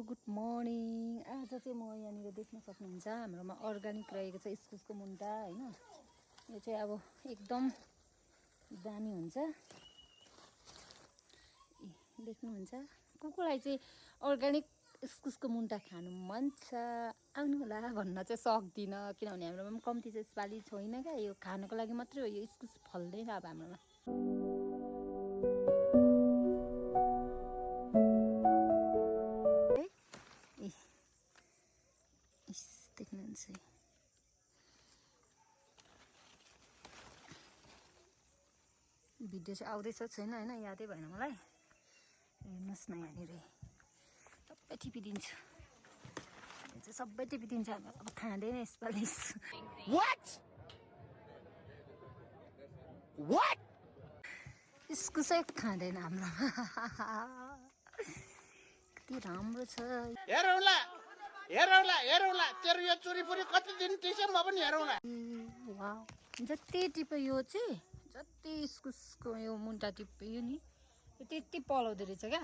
Good morning. आज चाहिँ म यहाँनिर देख्न सक्नुहुन्छ हाम्रोमा अर्ग्यानिक रहेको छ इस्कुसको मुन्टा हैन। यो चाहिँ अब एकदम दामी हुन्छ। देख्नुहुन्छ कुकुरलाई चाहिँ अर्ग्यानिक इस्कुसको मुन्टा खानु मन छ आउनु होला भन्न चाहिँ सक्दिनँ, किनभने हाम्रोमा पनि कम्ती चाहिँ यसपालि छैन क्या। यो खानको लागि मात्रै हो, यो इस्कुस फल्दैन अब हाम्रोमा। देख्नुहुन्छ भिडियो चाहिँ आउँदैछ छैन होइन, यादै भएन मलाई। हेर्नुहोस् न यहाँनिर सबै टिपिदिन्छु, यो चाहिँ सबै टिपिदिन्छ। अब खाँदैन यसपालि। इस्कुसै खाँदैन हाम्रोमा। कति राम्रो छ। हेरौँला तेरो यो चुरीफुरी कति दिन टिस्यो म पनि हेरौँला। वाउ, जति टिप्यो यो चाहिँ, जति इस्कुसको यो मुन्टा टिप्यो नि यो त्यति पलाउँदो रहेछ क्या।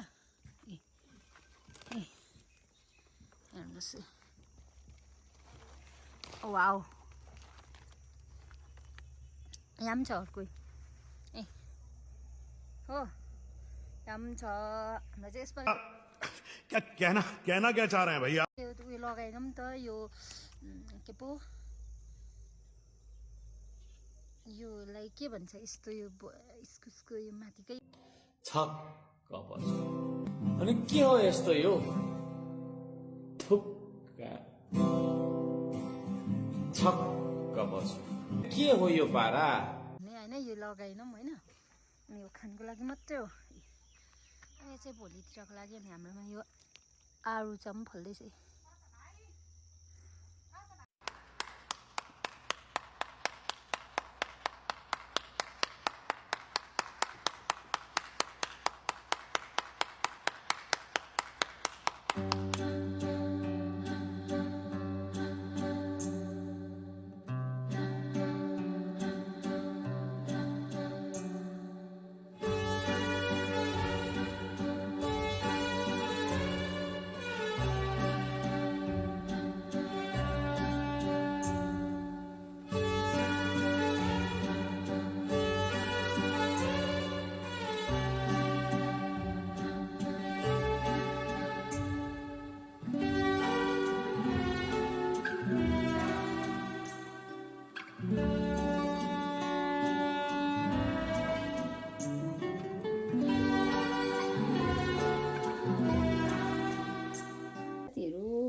हेर्नुहोस्, वाउ, यहाँ पनि छ अर्को। हो यहाँ पनि छ। हाम्रो चाहिँ यसपालि क्या कहना क्या चाह रहे हैं भैया? उयो लगाएन नि त यो के पो योलाई के भन्छ यस्तो यो इस्कुसको यो माथिकै छक्क बस्यो। अनि के हो यस्तो यो थुक्का छक्क बस्यो, के हो यो पारा होइन। यो लगाएनौँ होइन, अनि यो खानको लागि मात्रै हो। यो चाहिँ भोलितिरको लागि। अनि हाम्रोमा यो आरुचा पनि फल्दैछ।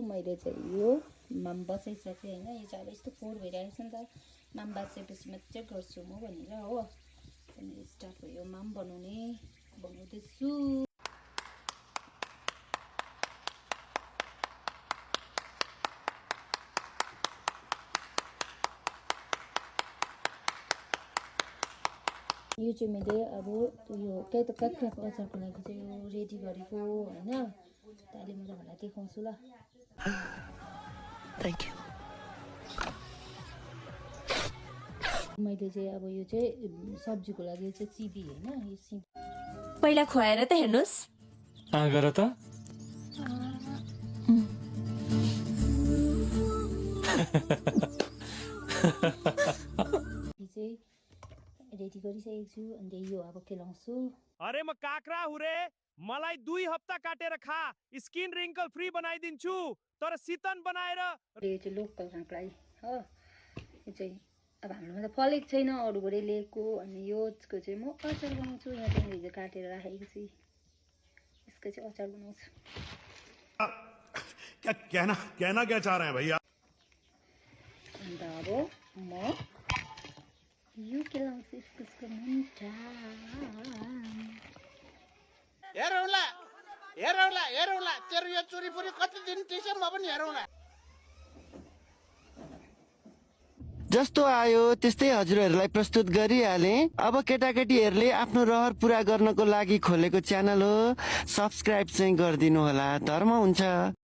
मैले चाहिँ यो माम बसाइसकेँ होइन। यो चाहिँ अब यस्तो फोहोर भइरहेको छ नि त, माम बाँचेपछि मात्रै गर्छु म भनेर हो। अनि स्टार्ट भयो माम बनाउँदैछु। यो चाहिँ मैले अब यो काँक्राको अचारको लागि चाहिँ यो रेडी गरेको होइन। अहिले म तपाईँलाई देखाउँछु ल। Thank you. मैले चाहिँ अब यो चाहिँ सब्जीको लागि चाहिँ चिबी होइन, यो सिमी पहिला खुवाएर त हेर्नुहोस्। गर त चाहिँ रेडी गरिसकेको छु। अनि यो अब केलाउँछु। अरे म काक्रा हुरे, मलाई 2 हप्ता काटेर खा, स्किन रिङ्कल फ्री बनाइदिन्छु, तर शीतन बनाएर। यो चाहिँ लोकल काँक्रा हो। यो चाहिँ अब हाम्रोमा त फलेको छैन, अरूबाटै ल्याएको। अनि योको चाहिँ म अचार बनाउँछु। यहाँ चाहिँ हिजो काटेर राखेको छु, यसको चाहिँ अचार बनाउँछु। क्या कहना क्या चाह रहे हैं भैया? अन्त अब म यो केलाउँछु इस्कुसको मुन्टा। हेरौँला तेरो यो चुरीफुरी कति दिन टिस्यो म पनि हेरौँला। जस्तो आयो त्यस्तै हजुरहरूलाई प्रस्तुत गरिहालेँ। अब केटाकेटीहरूले आफ्नो रहर पुरा गर्नको लागि खोलेको च्यानल हो, सब्सक्राइब चाहिँ गरिदिनु होला, धर्म हुन्छ।